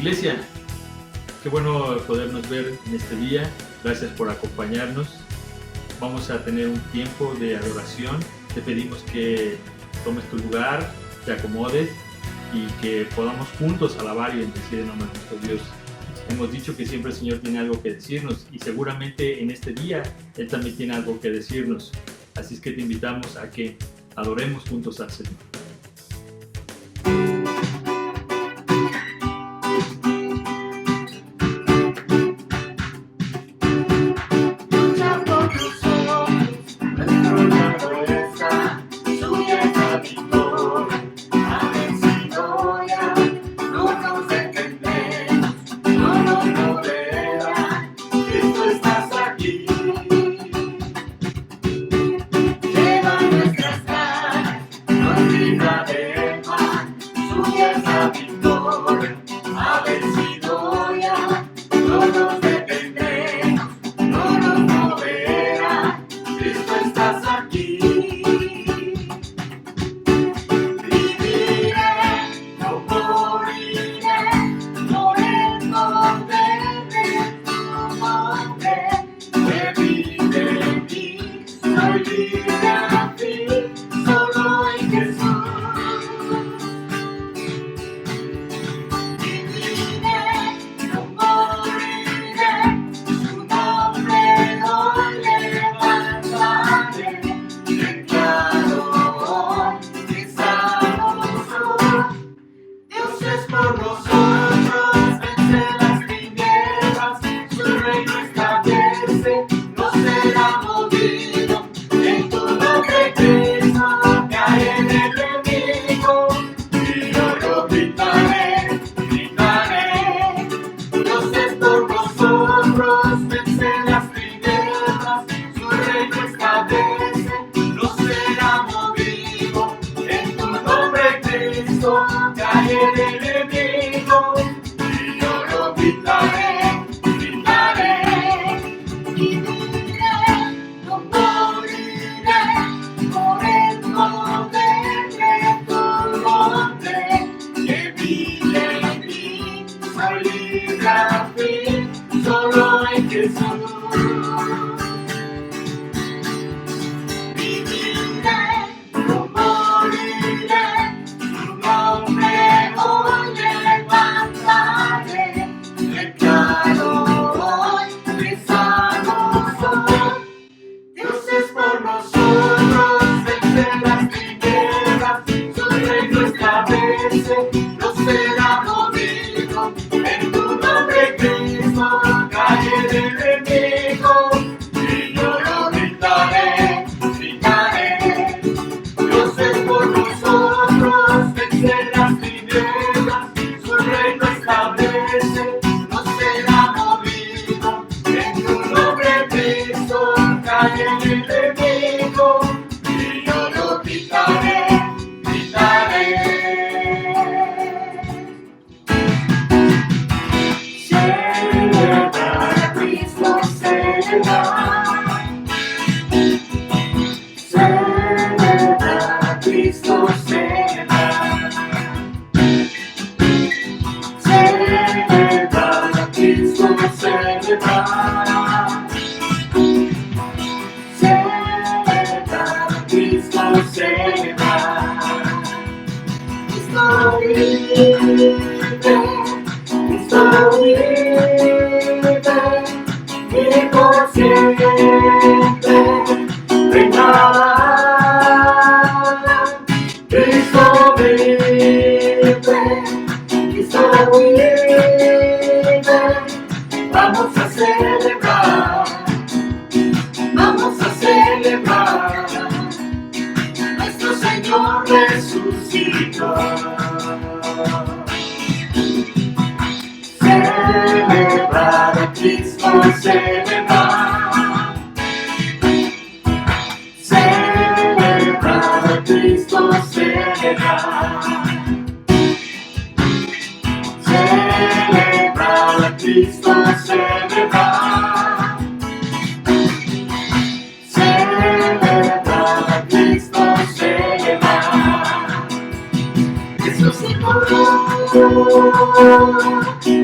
Iglesia, qué bueno podernos ver en este día. Gracias por acompañarnos. Vamos a tener un tiempo de adoración. Te pedimos que tomes tu lugar, te acomodes y que podamos juntos alabar y bendecir el nombre de nuestro Dios. Hemos dicho que siempre el Señor tiene algo que decirnos y seguramente en este día Él también tiene algo que decirnos. Así es que te invitamos a que adoremos juntos al Señor.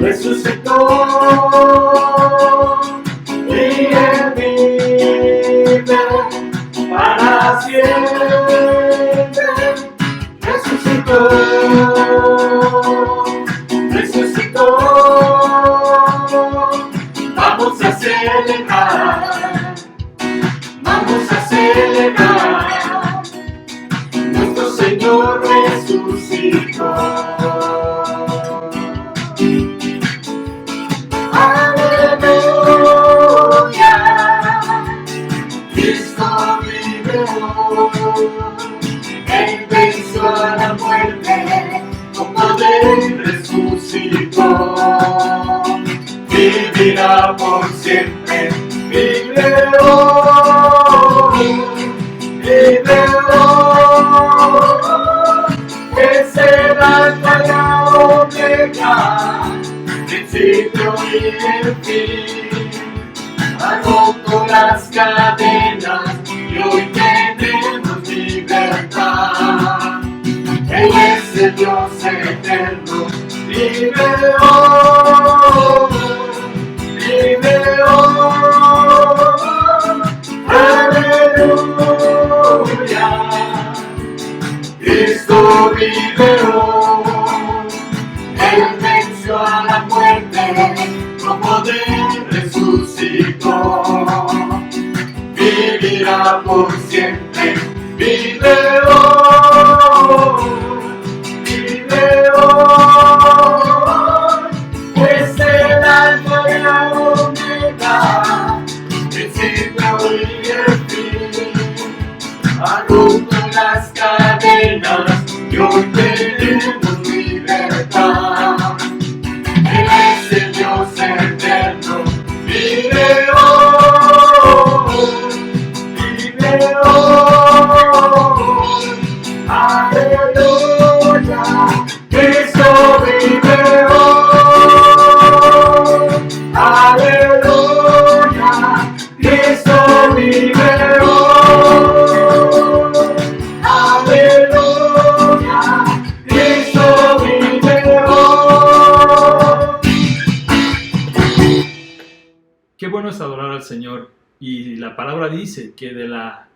resucitó y Él vive para siempre. Resucitó, resucitó. Vamos a celebrar, vamos a celebrar. Nuestro Señor resucitó. Aleluya, Cristo vive hoy. Él venció a la muerte, con poder resucitó. Vivirá por siempre, vive hoy, vive hoy. Él será el Alfa y la Omega, principio y el fin. Ha roto las cadenas y hoy tenemos libertad. Él es el Dios eterno, vive hoy, vive hoy. Aleluya, Cristo vive hoy. Él venció a la muerte, con poder resucitó. Vivirá por siempre, vive hoy, vive hoy. Es el Alfa y la Omega, principio y el fin. Ha roto las cadenas y hoy tenemos libertad. Él es el Dios eterno, vive hoy, vive hoy. Aleluya, Cristo vive hoy. Aleluya, Cristo vive hoy. Aleluya, Cristo vive hoy. Qué bueno es adorar al Señor. Y la palabra dice que de la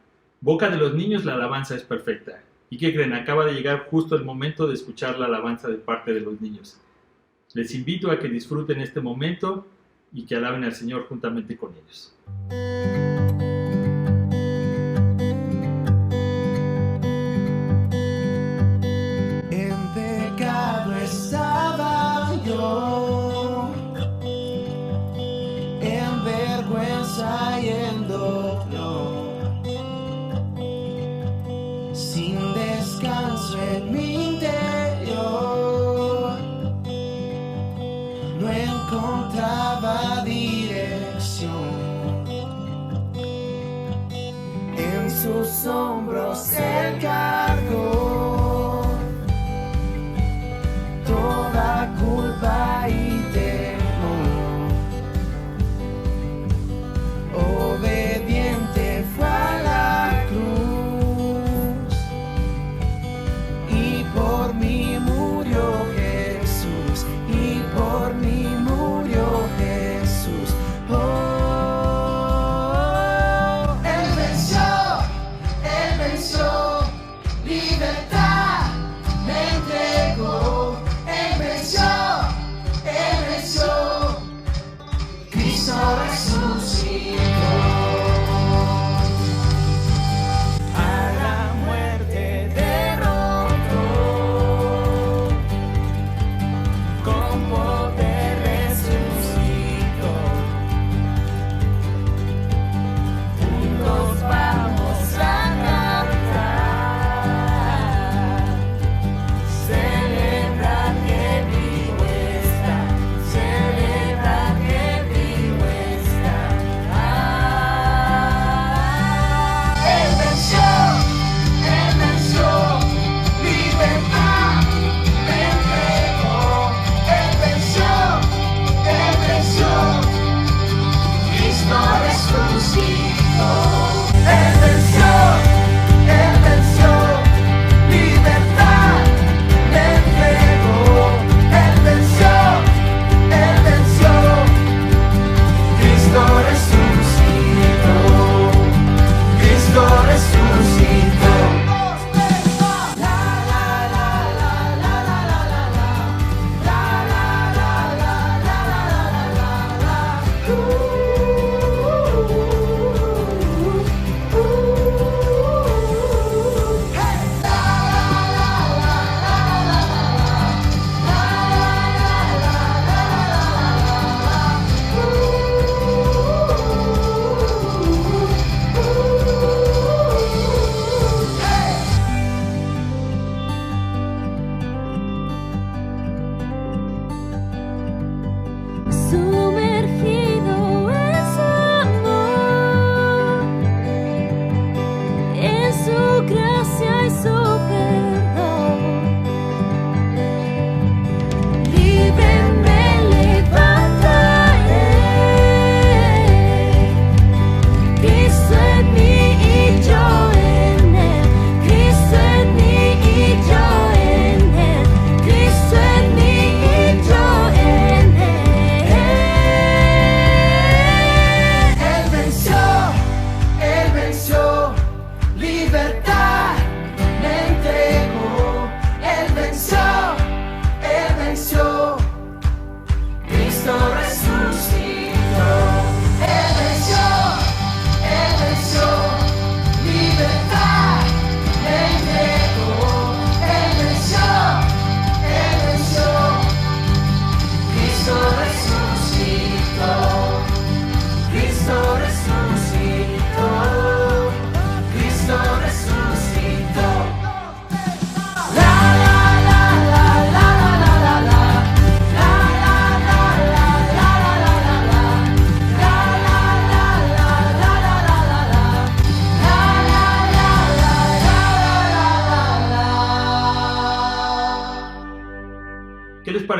boca de los niños la alabanza es perfecta. ¿Y qué creen? Acaba de llegar justo el momento de escuchar la alabanza de parte de los niños. Les invito a que disfruten este momento y que alaben al Señor juntamente con ellos. En pecado estaba yo, en vergüenza y en dolor, sin descanso en mi interior, no encontraba dirección. En sus hombros Él cargó toda culpa y temor. Obediente fue a la cruz y por mí murió Jesús, y por mí murió Jesús. Oh, Él venció, Él venció.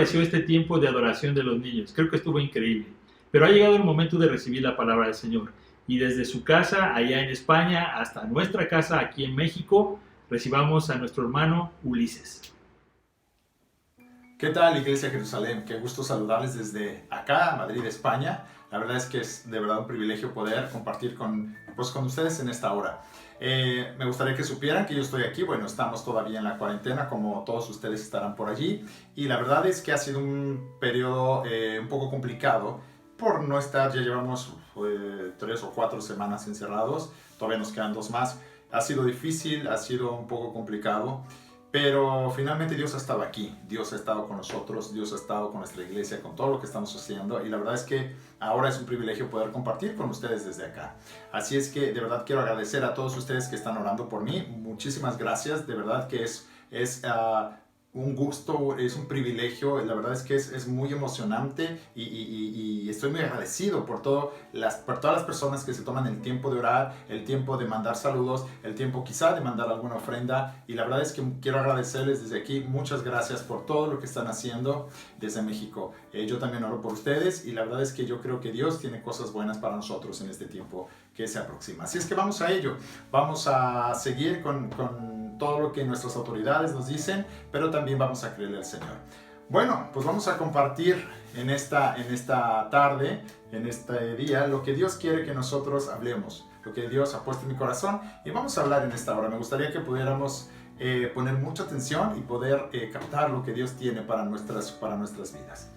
pareció este tiempo de adoración de los niños? Creo que estuvo increíble. Pero ha llegado el momento de recibir la palabra del Señor. Y desde su casa, allá en España, hasta nuestra casa aquí en México, recibamos a nuestro hermano Ulises. ¿Qué tal, Iglesia Jerusalén? Qué gusto saludarles desde acá, Madrid, España. La verdad es que es de verdad un privilegio poder compartir con ustedes en esta hora. Me gustaría que supieran que yo estoy aquí. Bueno, estamos todavía en la cuarentena, como todos ustedes estarán por allí. Y la verdad es que ha sido un periodo un poco complicado por no estar, ya llevamos 3 o 4 semanas encerrados. Todavía nos quedan 2 más. Ha sido difícil, ha sido un poco complicado. Pero finalmente Dios ha estado aquí, Dios ha estado con nosotros, Dios ha estado con nuestra iglesia, con todo lo que estamos haciendo, y la verdad es que ahora es un privilegio poder compartir con ustedes desde acá. Así es que de verdad quiero agradecer a todos ustedes que están orando por mí, muchísimas gracias, de verdad que es un gusto, es un privilegio, la verdad es que es muy emocionante y estoy muy agradecido por todas las personas que se toman el tiempo de orar, el tiempo de mandar saludos, el tiempo quizá de mandar alguna ofrenda, y la verdad es que quiero agradecerles desde aquí, muchas gracias por todo lo que están haciendo desde México. Yo también oro por ustedes y la verdad es que yo creo que Dios tiene cosas buenas para nosotros en este tiempo que se aproxima. Así es que vamos a ello, vamos a seguir con todo lo que nuestras autoridades nos dicen, pero también vamos a creerle al Señor. Bueno, pues vamos a compartir en esta tarde, en este día, lo que Dios quiere que nosotros hablemos, lo que Dios ha puesto en mi corazón, y vamos a hablar en esta hora. Me gustaría que pudiéramos poner mucha atención y poder captar lo que Dios tiene para nuestras vidas.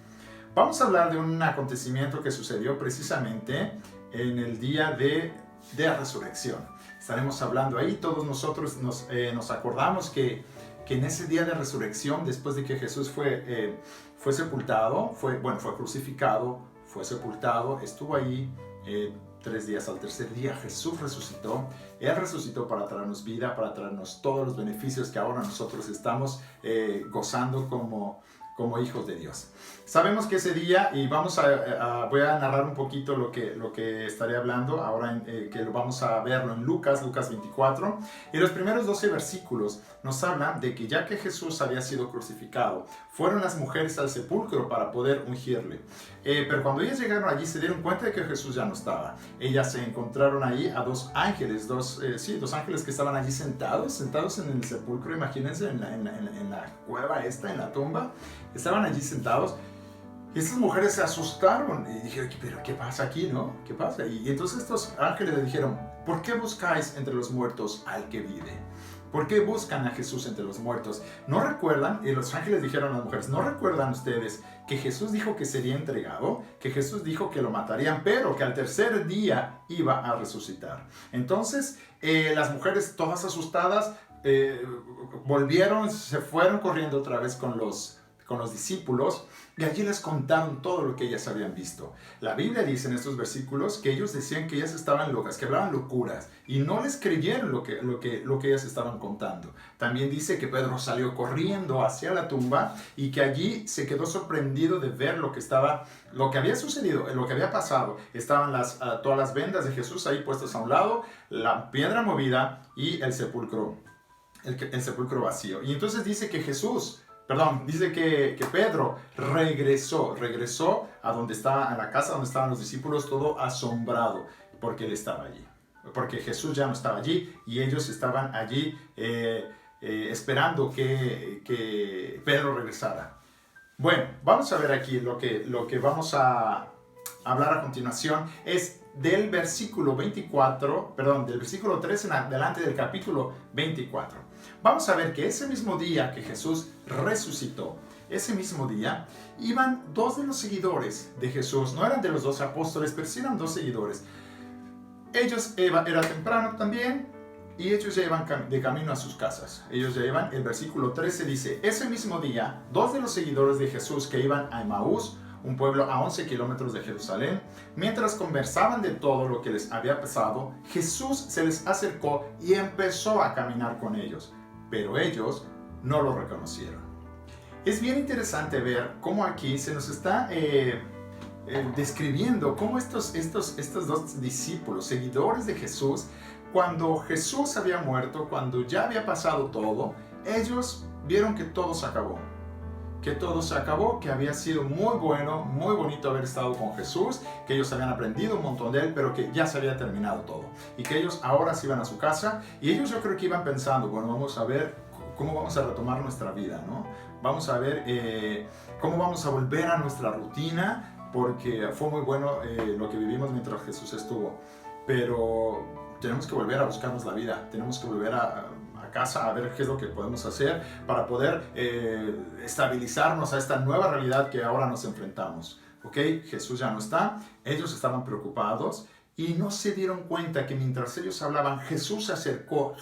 Vamos a hablar de un acontecimiento que sucedió precisamente en el día de resurrección. Estaremos hablando ahí, todos nosotros nos acordamos que en ese día de resurrección, después de que Jesús fue sepultado, fue crucificado, fue sepultado, estuvo ahí 3 días. Al tercer día Jesús resucitó. Él resucitó para traernos vida, para traernos todos los beneficios que ahora nosotros estamos gozando como hijos de Dios. Sabemos que ese día, y voy a narrar un poquito lo que estaré hablando ahora, que lo vamos a verlo en Lucas 24, y los primeros 12 versículos nos hablan de que ya que Jesús había sido crucificado, fueron las mujeres al sepulcro para poder ungirle. Pero cuando ellas llegaron allí se dieron cuenta de que Jesús ya no estaba. Ellas se encontraron ahí a 2 ángeles, dos ángeles que estaban allí sentados en el sepulcro. Imagínense, en la cueva en la tumba, estaban allí sentados. Y estas mujeres se asustaron y dijeron, pero ¿qué pasa aquí, no? ¿Qué pasa? Y entonces estos ángeles le dijeron, ¿por qué buscáis entre los muertos al que vive? ¿Por qué buscan a Jesús entre los muertos? ¿No recuerdan? Y los ángeles dijeron a las mujeres, ¿no recuerdan ustedes que Jesús dijo que sería entregado? Que Jesús dijo que lo matarían, pero que al tercer día iba a resucitar. Entonces, las mujeres todas asustadas se fueron corriendo otra vez con los discípulos, y allí les contaron todo lo que ellas habían visto. La Biblia dice en estos versículos que ellos decían que ellas estaban locas, que hablaban locuras, y no les creyeron lo que ellas estaban contando. También dice que Pedro salió corriendo hacia la tumba y que allí se quedó sorprendido de ver lo que había sucedido, lo que había pasado. Estaban todas las vendas de Jesús ahí puestas a un lado, la piedra movida y el sepulcro vacío. Y entonces dice que Pedro regresó a la casa donde estaban los discípulos, todo asombrado, porque él estaba allí. Porque Jesús ya no estaba allí y ellos estaban allí esperando que Pedro regresara. Bueno, vamos a ver aquí lo que vamos a hablar a continuación es del versículo 3 en adelante del capítulo 24. Vamos a ver que ese mismo día que Jesús resucitó, ese mismo día, iban 2 de los seguidores de Jesús. No eran de los 12 apóstoles, pero sí eran 2 seguidores. Era temprano también, y ellos ya iban de camino a sus casas. El versículo 13 dice, ese mismo día, 2 de los seguidores de Jesús que iban a Emaús, un pueblo a 11 kilómetros de Jerusalén, mientras conversaban de todo lo que les había pasado, Jesús se les acercó y empezó a caminar con ellos, pero ellos no lo reconocieron. Es bien interesante ver cómo aquí se nos está describiendo cómo estos 2 discípulos, seguidores de Jesús, cuando Jesús había muerto, cuando ya había pasado todo, ellos vieron que todo se acabó. que todo se acabó, que había sido muy bueno, muy bonito haber estado con Jesús, que ellos habían aprendido un montón de él, pero que ya se había terminado todo. Y que ellos ahora se iban a su casa, y ellos yo creo que iban pensando, bueno, vamos a ver cómo vamos a retomar nuestra vida, ¿no? Vamos a ver cómo vamos a volver a nuestra rutina, porque fue muy bueno lo que vivimos mientras Jesús estuvo. Pero tenemos que volver a buscarnos la vida, tenemos que volver a casa a ver qué es lo que podemos hacer para poder estabilizarnos a esta nueva realidad que ahora nos enfrentamos. ¿Ok? Jesús ya no está, ellos estaban preocupados y no se dieron cuenta que mientras ellos hablaban, Jesús se acercó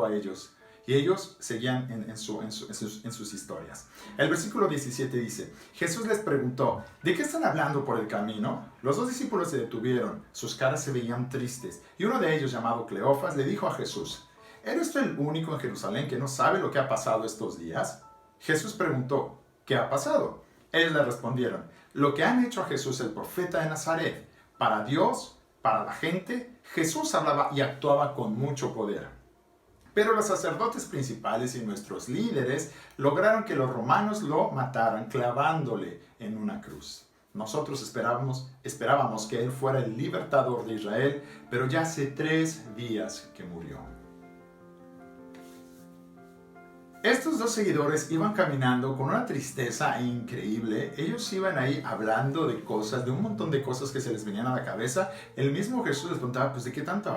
a ellos. Y ellos seguían en sus historias. El versículo 17 dice, Jesús les preguntó, ¿de qué están hablando por el camino? Los dos discípulos se detuvieron, sus caras se veían tristes, y uno de ellos, llamado Cleofas, le dijo a Jesús, ¿eres tú el único en Jerusalén que no sabe lo que ha pasado estos días? Jesús preguntó, ¿qué ha pasado? Ellos le respondieron, lo que han hecho a Jesús el profeta de Nazaret. Para Dios, para la gente, Jesús hablaba y actuaba con mucho poder. Pero los sacerdotes principales y nuestros líderes lograron que los romanos lo mataran clavándole en una cruz. Nosotros esperábamos que él fuera el libertador de Israel, pero ya hace 3 días que murió. Estos dos seguidores iban caminando con una tristeza increíble. Ellos iban ahí hablando de cosas, de un montón de cosas que se les venían a la cabeza. El mismo Jesús les preguntaba, pues, ¿de qué tanto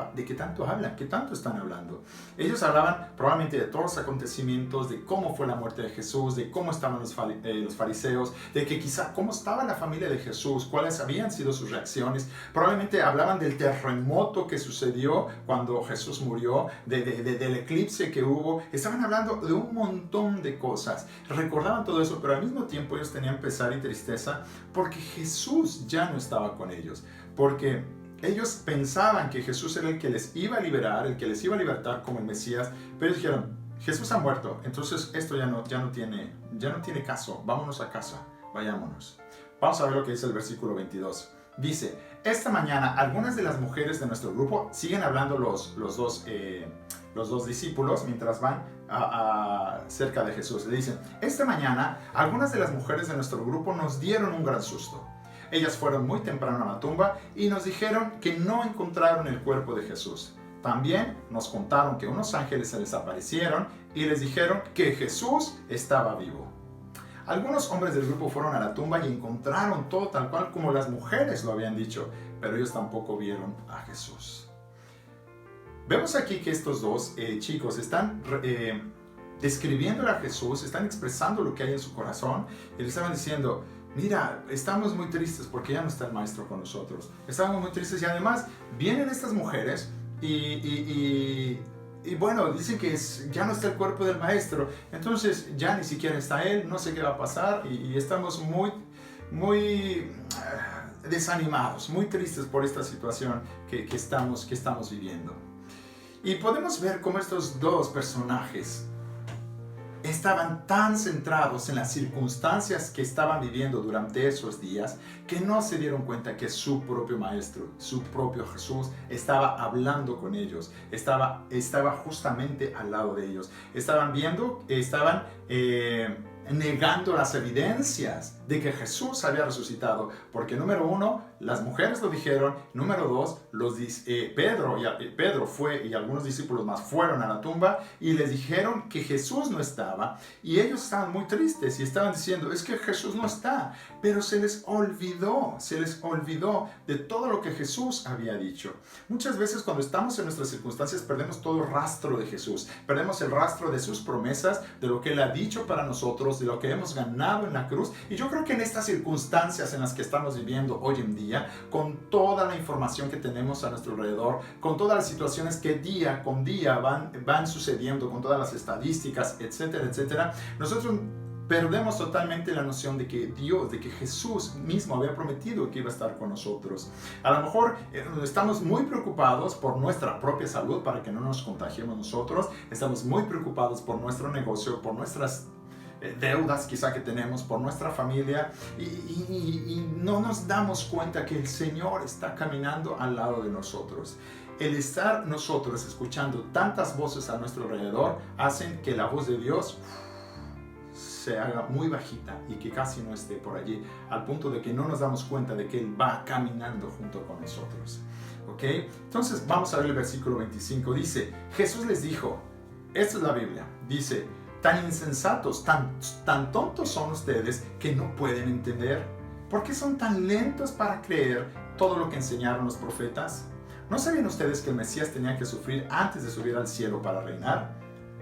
hablan? ¿Qué tanto están hablando? Ellos hablaban probablemente de todos los acontecimientos, de cómo fue la muerte de Jesús, de cómo estaban los fariseos, de que quizá cómo estaba la familia de Jesús, cuáles habían sido sus reacciones. Probablemente hablaban del terremoto que sucedió cuando Jesús murió, del eclipse que hubo. Estaban hablando de un montón de cosas, recordaban todo eso, pero al mismo tiempo ellos tenían pesar y tristeza porque Jesús ya no estaba con ellos, porque ellos pensaban que Jesús era el que les iba a liberar, el que les iba a libertar como el Mesías, pero ellos dijeron, Jesús ha muerto, entonces esto ya no tiene caso, vámonos a casa, vayámonos. Vamos a ver lo que dice el versículo 22. Dice, esta mañana algunas de las mujeres de nuestro grupo, siguen hablando los dos discípulos mientras van cerca de Jesús. Le dicen, esta mañana algunas de las mujeres de nuestro grupo nos dieron un gran susto. Ellas fueron muy temprano a la tumba y nos dijeron que no encontraron el cuerpo de Jesús. También nos contaron que unos ángeles se les aparecieron y les dijeron que Jesús estaba vivo. Algunos hombres del grupo fueron a la tumba y encontraron todo tal cual como las mujeres lo habían dicho, pero ellos tampoco vieron a Jesús. Vemos aquí que estos dos chicos están describiéndole a Jesús, están expresando lo que hay en su corazón y le estaban diciendo, mira, estamos muy tristes porque ya no está el maestro con nosotros. Estamos muy tristes y además vienen estas mujeres y bueno, dicen que ya no está el cuerpo del maestro, entonces ya ni siquiera está él, no sé qué va a pasar y estamos muy desanimados, muy tristes por esta situación que estamos viviendo. Y podemos ver cómo estos dos personajes estaban tan centrados en las circunstancias que estaban viviendo durante esos días que no se dieron cuenta que su propio maestro, su propio Jesús, estaba hablando con ellos, estaba justamente al lado de ellos. Estaban negando las evidencias de que Jesús había resucitado, porque número 1, las mujeres lo dijeron, número 2, Pedro fue y algunos discípulos más fueron a la tumba y les dijeron que Jesús no estaba y ellos estaban muy tristes y estaban diciendo, es que Jesús no está, pero se les olvidó de todo lo que Jesús había dicho. Muchas veces cuando estamos en nuestras circunstancias perdemos todo el rastro de Jesús, perdemos el rastro de sus promesas, de lo que Él ha dicho para nosotros, de lo que hemos ganado en la cruz. Y yo creo que en estas circunstancias en las que estamos viviendo hoy en día, con toda la información que tenemos a nuestro alrededor, con todas las situaciones que día con día van sucediendo, con todas las estadísticas, etcétera, etcétera, nosotros perdemos totalmente la noción de que Jesús mismo había prometido que iba a estar con nosotros. A lo mejor estamos muy preocupados por nuestra propia salud para que no nos contagiemos nosotros, estamos muy preocupados por nuestro negocio, por nuestras deudas quizá que tenemos, por nuestra familia y no nos damos cuenta que el Señor está caminando al lado de nosotros. El estar nosotros escuchando tantas voces a nuestro alrededor hacen que la voz de Dios se haga muy bajita y que casi no esté por allí, al punto de que no nos damos cuenta de que Él va caminando junto con nosotros. ¿Ok? Entonces vamos a ver el versículo 25. Dice, Jesús les dijo, esta es la Biblia, dice, tan insensatos, tan tontos son ustedes que no pueden entender. ¿Por qué son tan lentos para creer todo lo que enseñaron los profetas? ¿No sabían ustedes que el Mesías tenía que sufrir antes de subir al cielo para reinar?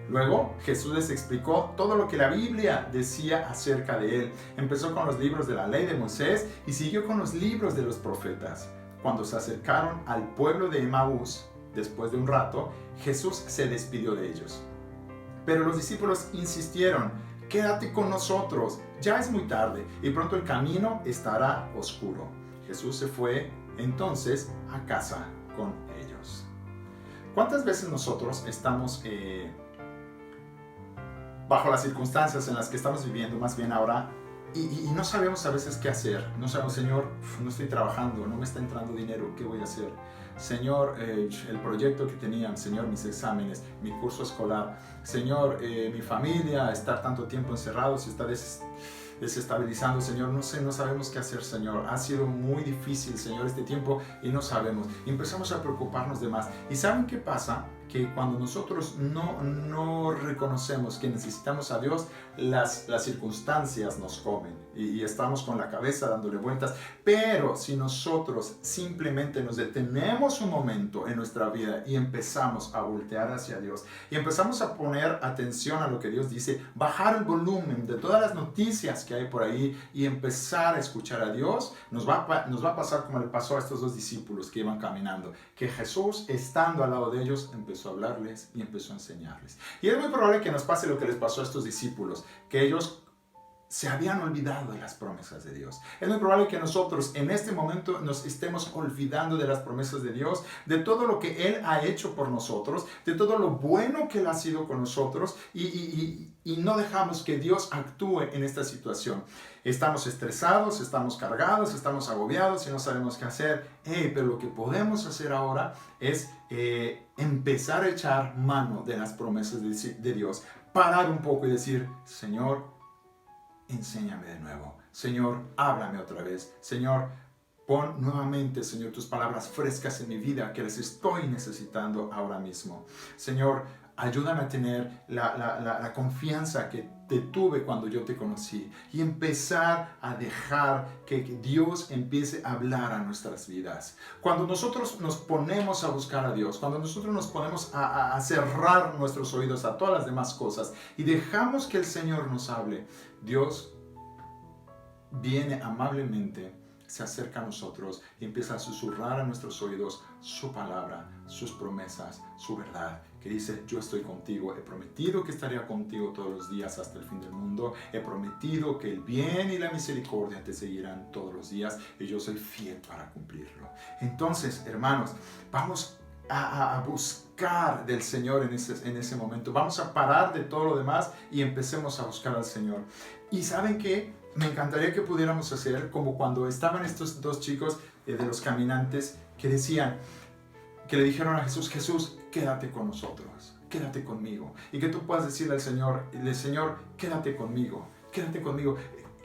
Luego Jesús les explicó todo lo que la Biblia decía acerca de él. Empezó con los libros de la ley de Moisés y siguió con los libros de los profetas. Cuando se acercaron al pueblo de Emaús, después de un rato, Jesús se despidió de ellos. Pero los discípulos insistieron, quédate con nosotros, ya es muy tarde y pronto el camino estará oscuro. Jesús se fue entonces a casa con ellos. ¿Cuántas veces nosotros estamos bajo las circunstancias en las que estamos viviendo, más bien ahora, y no sabemos a veces qué hacer? No sabemos, Señor, no estoy trabajando, no me está entrando dinero, ¿qué voy a hacer? Señor, el proyecto que tenían, Señor, mis exámenes, mi curso escolar, Señor, mi familia, estar tanto tiempo encerrados, se está desestabilizando, Señor, no sabemos qué hacer, Señor. Ha sido muy difícil, Señor, este tiempo y no sabemos. Y empezamos a preocuparnos de más. ¿Y saben qué pasa? Que cuando nosotros no reconocemos que necesitamos a Dios, las circunstancias nos comen y estamos con la cabeza dándole vueltas. Pero si nosotros simplemente nos detenemos un momento en nuestra vida y empezamos a voltear hacia Dios y empezamos a poner atención a lo que Dios dice, bajar el volumen de todas las noticias que hay por ahí y empezar a escuchar a Dios, nos va a pasar como le pasó a estos dos discípulos que iban caminando, que Jesús, estando al lado de ellos, empezó a hablarles y empezó a enseñarles. Y es muy probable que nos pase lo que les pasó a estos discípulos, que ellos se habían olvidado de las promesas de Dios. Es muy probable que nosotros en este momento nos estemos olvidando de las promesas de Dios, de todo lo que Él ha hecho por nosotros, de todo lo bueno que Él ha sido con nosotros y no dejamos que Dios actúe en esta situación. Estamos estresados, estamos cargados, estamos agobiados y no sabemos qué hacer. Pero lo que podemos hacer ahora es empezar a echar mano de las promesas de Dios, parar un poco y decir, Señor, enséñame de nuevo. Señor, háblame otra vez. Señor, pon nuevamente, Señor, tus palabras frescas en mi vida, que las estoy necesitando ahora mismo. Señor, ayúdame a tener la confianza que te tuve cuando yo te conocí y empezar a dejar que Dios empiece a hablar a nuestras vidas. Cuando nosotros nos ponemos a buscar a Dios, cuando nosotros nos ponemos a cerrar nuestros oídos a todas las demás cosas y dejamos que el Señor nos hable, Dios viene amablemente, se acerca a nosotros y empieza a susurrar a nuestros oídos su palabra, sus promesas, su verdad, que dice, yo estoy contigo, he prometido que estaría contigo todos los días hasta el fin del mundo, he prometido que el bien y la misericordia te seguirán todos los días y yo soy fiel para cumplirlo. Entonces, hermanos, vamos a buscar del Señor en ese momento, vamos a parar de todo lo demás y empecemos a buscar al Señor. Y ¿saben qué? Me encantaría que pudiéramos hacer como cuando estaban estos dos chicos de los caminantes que decían, que le dijeron a Jesús, Jesús, quédate con nosotros, quédate conmigo. Y que tú puedas decirle al Señor, Señor, quédate conmigo,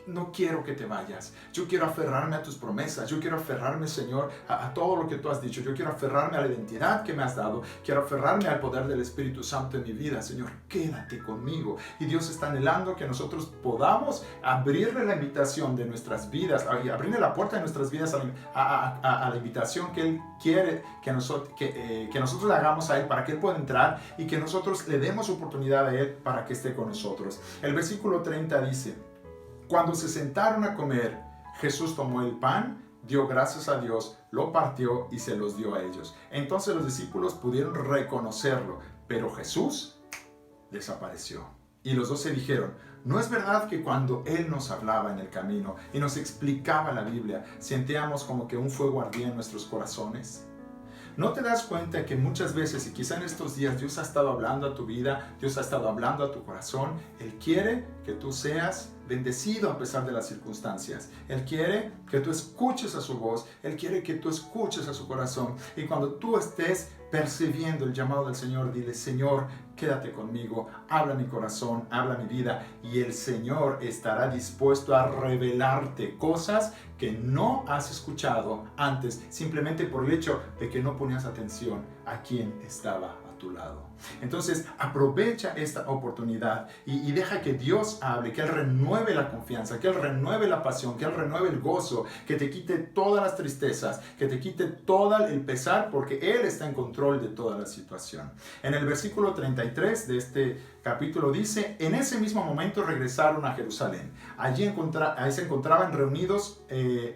no quiero que te vayas. Yo quiero aferrarme a tus promesas. Yo quiero aferrarme, Señor, a todo lo que tú has dicho. Yo quiero aferrarme a la identidad que me has dado. Quiero aferrarme al poder del Espíritu Santo en mi vida. Señor, quédate conmigo. Y Dios está anhelando que nosotros podamos abrirle la invitación de nuestras vidas, abrirle la puerta de nuestras vidas a la invitación que Él quiere que nosotros le hagamos a Él para que Él pueda entrar y que nosotros le demos oportunidad a Él para que esté con nosotros. El versículo 30 dice, cuando se sentaron a comer, Jesús tomó el pan, dio gracias a Dios, lo partió y se los dio a ellos. Entonces los discípulos pudieron reconocerlo, pero Jesús desapareció. Y los dos se dijeron, ¿no es verdad que cuando Él nos hablaba en el camino y nos explicaba la Biblia, sentíamos como que un fuego ardía en nuestros corazones? ¿No te das cuenta que muchas veces, y quizá en estos días, Dios ha estado hablando a tu vida, Dios ha estado hablando a tu corazón? Él quiere que tú seas bendecido a pesar de las circunstancias. Él quiere que tú escuches a su voz, Él quiere que tú escuches a su corazón. Y cuando tú estés percibiendo el llamado del Señor, dile: Señor, quédate conmigo, habla mi corazón, habla mi vida, y el Señor estará dispuesto a revelarte cosas que no has escuchado antes, simplemente por el hecho de que no ponías atención a quien estaba a tu lado. Entonces aprovecha esta oportunidad y deja que Dios hable, que Él renueve la confianza, que Él renueve la pasión, que Él renueve el gozo, que te quite todas las tristezas, que te quite todo el pesar, porque Él está en control de toda la situación. En el versículo 33 de este capítulo dice: en ese mismo momento regresaron a Jerusalén. Ahí se encontraban reunidos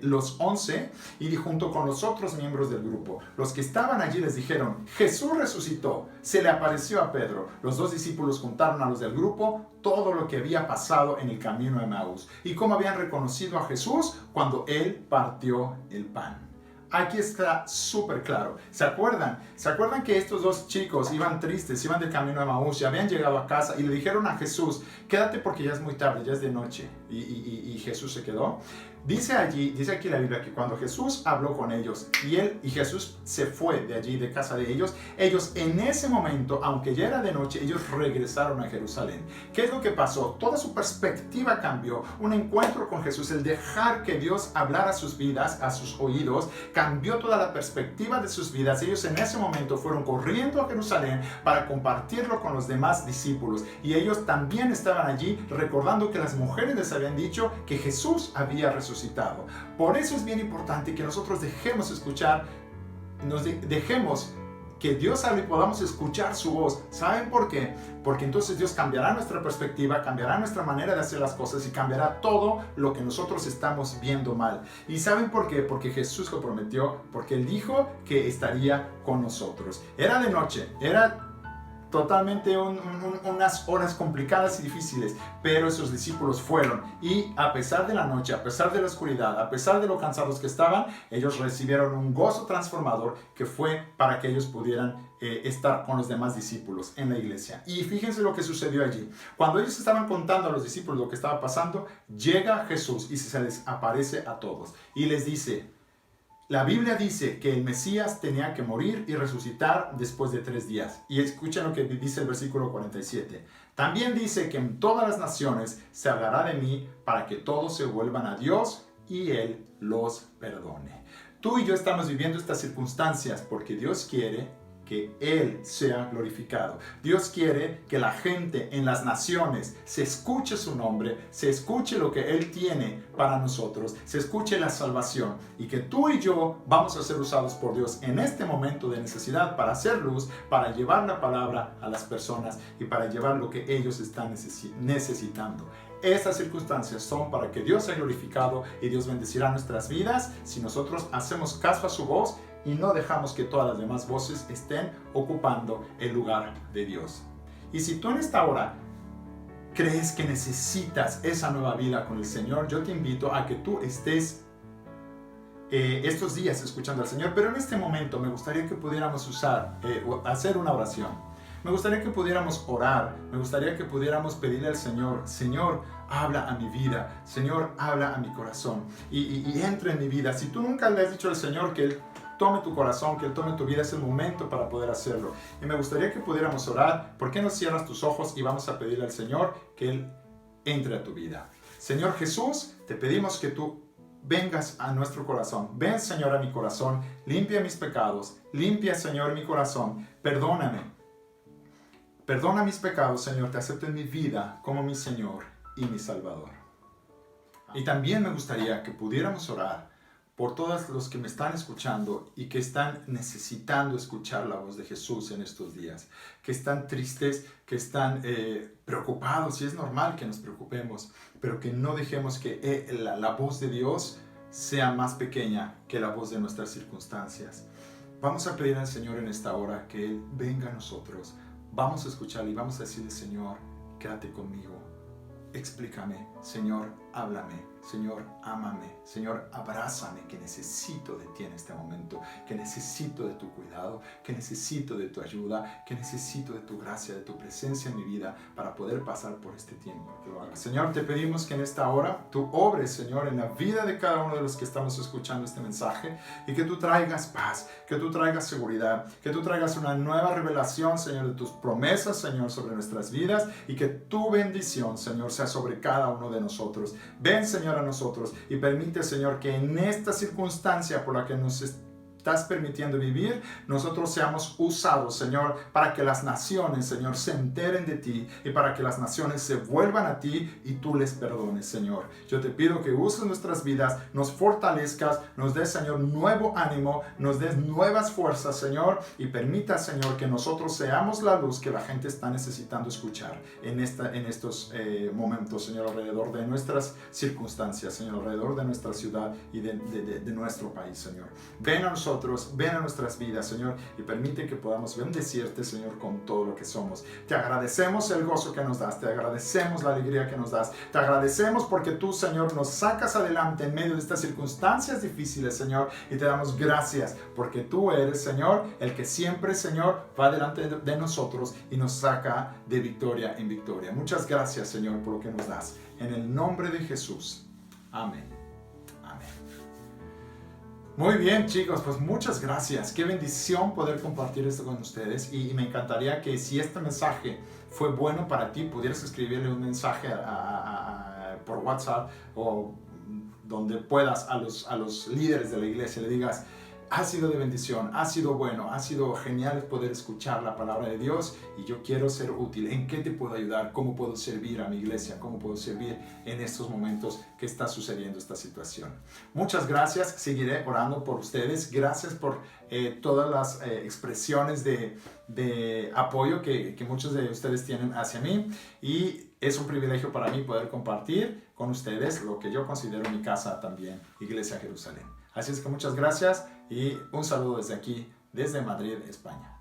los 11 y junto con los otros miembros del grupo. Los que estaban allí les dijeron: Jesús resucitó, se le apareció a Pedro. Los 2 discípulos contaron a los del grupo todo lo que había pasado en el camino a Emaús y cómo habían reconocido a Jesús cuando Él partió el pan. Aquí está súper claro. ¿Se acuerdan? ¿Se acuerdan que estos 2 chicos iban tristes, iban del camino a Emaús, ya habían llegado a casa y le dijeron a Jesús: quédate porque ya es muy tarde, ya es de noche? Y Jesús se quedó. Dice aquí la Biblia que cuando Jesús habló con ellos y Jesús se fue de allí, de casa de ellos en ese momento, aunque ya era de noche, ellos regresaron a Jerusalén. ¿Qué es lo que pasó? Toda su perspectiva cambió. Un encuentro con Jesús, el dejar que Dios hablara a sus vidas, a sus oídos, cambió toda la perspectiva de sus vidas. Ellos en ese momento fueron corriendo a Jerusalén para compartirlo con los demás discípulos. Y ellos también estaban allí recordando que las mujeres les habían dicho que Jesús había resucitado. Por eso es bien importante que nosotros dejemos que Dios hable y podamos escuchar su voz. ¿Saben por qué? Porque entonces Dios cambiará nuestra perspectiva, cambiará nuestra manera de hacer las cosas y cambiará todo lo que nosotros estamos viendo mal. ¿Y saben por qué? Porque Jesús lo prometió, porque Él dijo que estaría con nosotros. Era de noche, era totalmente unas horas complicadas y difíciles, pero esos discípulos fueron, y a pesar de la noche, a pesar de la oscuridad, a pesar de lo cansados que estaban, ellos recibieron un gozo transformador que fue para que ellos pudieran estar con los demás discípulos en la iglesia. Y fíjense lo que sucedió allí. Cuando ellos estaban contando a los discípulos lo que estaba pasando, llega Jesús y se les aparece a todos y les dice: la Biblia dice que el Mesías tenía que morir y resucitar después de 3 días. Y escuchen lo que dice el versículo 47. También dice que en todas las naciones se hablará de mí para que todos se vuelvan a Dios y Él los perdone. Tú y yo estamos viviendo estas circunstancias porque Dios quiere que Él sea glorificado. Dios quiere que la gente en las naciones se escuche su nombre, se escuche lo que Él tiene para nosotros, se escuche la salvación, y que tú y yo vamos a ser usados por Dios en este momento de necesidad para hacer luz, para llevar la palabra a las personas y para llevar lo que ellos están necesitando. Estas circunstancias son para que Dios sea glorificado y Dios bendecirá nuestras vidas si nosotros hacemos caso a su voz y no dejamos que todas las demás voces estén ocupando el lugar de Dios. Y si tú en esta hora crees que necesitas esa nueva vida con el Señor, yo te invito a que tú estés estos días escuchando al Señor. Pero en este momento me gustaría que pudiéramos hacer una oración. Me gustaría que pudiéramos orar, me gustaría que pudiéramos pedirle al Señor: Señor, habla a mi vida, Señor, habla a mi corazón y entre en mi vida. Si tú nunca le has dicho al Señor que Él tome tu corazón, que Él tome tu vida, es el momento para poder hacerlo. Y me gustaría que pudiéramos orar. ¿Por qué no cierras tus ojos y vamos a pedirle al Señor que Él entre a tu vida? Señor Jesús, te pedimos que tú vengas a nuestro corazón. Ven, Señor, a mi corazón, limpia mis pecados, limpia, Señor, mi corazón, perdóname. Perdona mis pecados, Señor, te acepto en mi vida como mi Señor y mi Salvador. Y también me gustaría que pudiéramos orar por todos los que me están escuchando y que están necesitando escuchar la voz de Jesús en estos días, que están tristes, que están preocupados, y es normal que nos preocupemos, pero que no dejemos que la voz de Dios sea más pequeña que la voz de nuestras circunstancias. Vamos a pedir al Señor en esta hora que Él venga a nosotros. Vamos a escucharle y vamos a decirle: Señor, quédate conmigo. Explícame, Señor, háblame. Señor, ámame. Señor, abrázame, que necesito de ti en este momento, que necesito de tu cuidado, que necesito de tu ayuda, que necesito de tu gracia, de tu presencia en mi vida para poder pasar por este tiempo. Que lo hagas. Señor, te pedimos que en esta hora tú obres, Señor, en la vida de cada uno de los que estamos escuchando este mensaje y que tú traigas paz, que tú traigas seguridad, que tú traigas una nueva revelación, Señor, de tus promesas, Señor, sobre nuestras vidas y que tu bendición, Señor, sea sobre cada uno de nosotros. Ven, Señor, a nosotros y permite, Señor, que en esta circunstancia por la que nos estás permitiendo vivir, nosotros seamos usados, Señor, para que las naciones, Señor, se enteren de ti y para que las naciones se vuelvan a ti y tú les perdones, Señor. Yo te pido que uses nuestras vidas, nos fortalezcas, nos des, Señor, nuevo ánimo, nos des nuevas fuerzas, Señor, y permita, Señor, que nosotros seamos la luz que la gente está necesitando escuchar en estos momentos, Señor, alrededor de nuestras circunstancias, Señor, alrededor de nuestra ciudad y de nuestro país, Señor. Ven a nosotros, ven a nuestras vidas, Señor, y permite que podamos bendecirte, Señor, con todo lo que somos. Te agradecemos el gozo que nos das, te agradecemos la alegría que nos das, te agradecemos porque tú, Señor, nos sacas adelante en medio de estas circunstancias difíciles, Señor, y te damos gracias porque tú eres, Señor, el que siempre, Señor, va delante de nosotros y nos saca de victoria en victoria. Muchas gracias, Señor, por lo que nos das. En el nombre de Jesús. Amén. Muy bien, chicos, pues muchas gracias. Qué bendición poder compartir esto con ustedes y me encantaría que si este mensaje fue bueno para ti, pudieras escribirle un mensaje por WhatsApp o donde puedas a los líderes de la iglesia, le digas: ha sido de bendición, ha sido bueno, ha sido genial poder escuchar la palabra de Dios y yo quiero ser útil. ¿En qué te puedo ayudar? ¿Cómo puedo servir a mi iglesia? ¿Cómo puedo servir en estos momentos que está sucediendo esta situación? Muchas gracias, seguiré orando por ustedes. Gracias por todas las expresiones de apoyo que muchos de ustedes tienen hacia mí y es un privilegio para mí poder compartir con ustedes lo que yo considero mi casa también, Iglesia Jerusalén. Así es que muchas gracias y un saludo desde aquí, desde Madrid, España.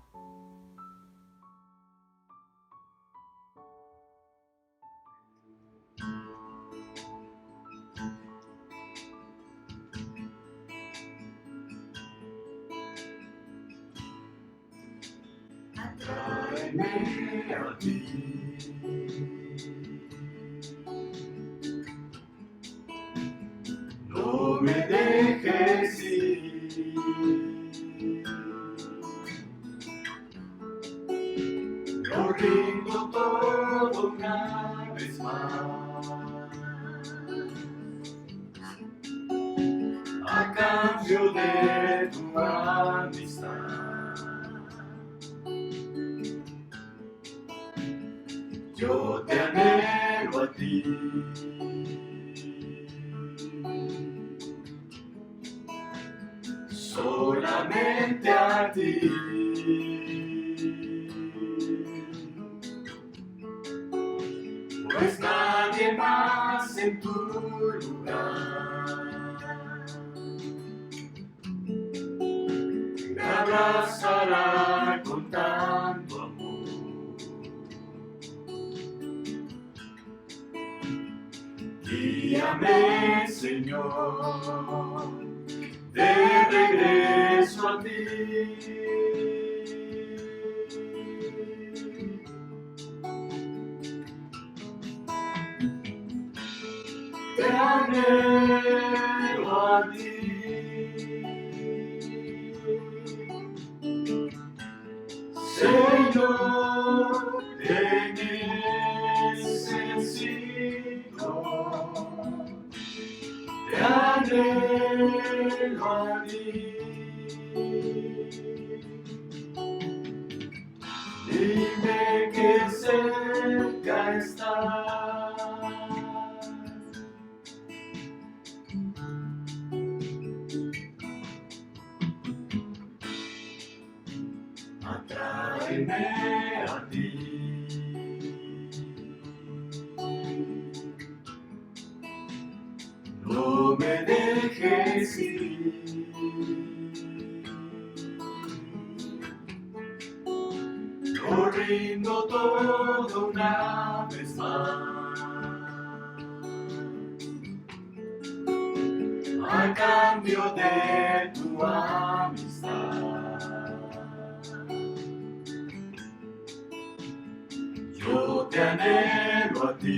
Atráeme a ti. No me dejes ir. Yo rindo todo una vez más a cambio de tu amistad. Yo te anhelo a ti. Solamente a ti. Pues nadie más en tu lugar me abrazará con tanto amor. Guíame, Señor, de regreso a ti. Te anhelo a ti. Señor, te necesito. Te anhelo a ti. Dime que cerca estás. Atráeme a ti. No me dejes ir. Yo rindo todo una vez más cambio de tu amistad. Yo te anhelo a ti.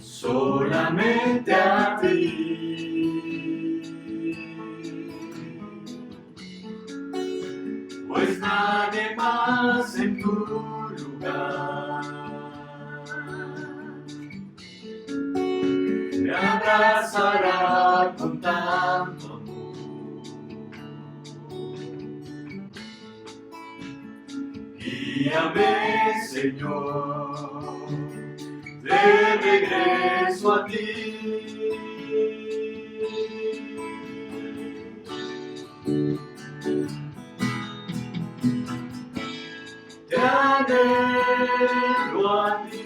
Solamente a ti, pues nadie más en tu lugar me abrazará con tanto amor. Guíame, Señor, de regreso a ti. Te anhelo a ti.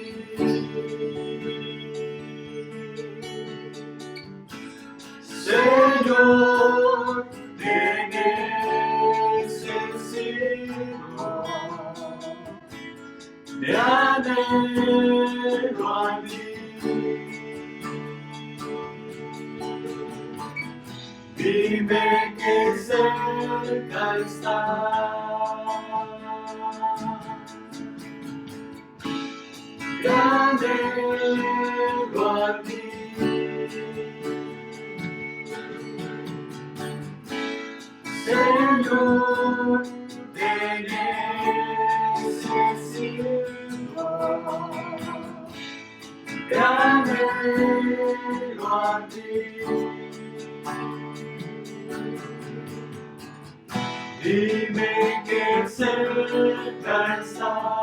Señor, te necesito. Te anhelo a ti. Dime que cerca estás. Te anhelo a ti. Señor, te necesito. Te anhelo a ti. Dime que cerca estás.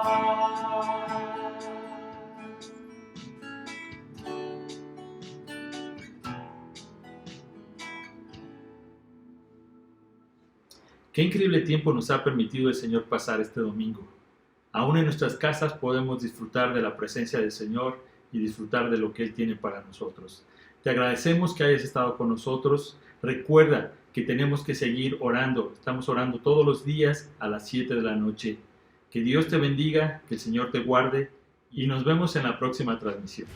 Qué increíble tiempo nos ha permitido el Señor pasar este domingo. Aún en nuestras casas podemos disfrutar de la presencia del Señor y disfrutar de lo que Él tiene para nosotros. Te agradecemos que hayas estado con nosotros. Recuerda que tenemos que seguir orando. Estamos orando todos los días a las 7 de la noche. Que Dios te bendiga, que el Señor te guarde y nos vemos en la próxima transmisión.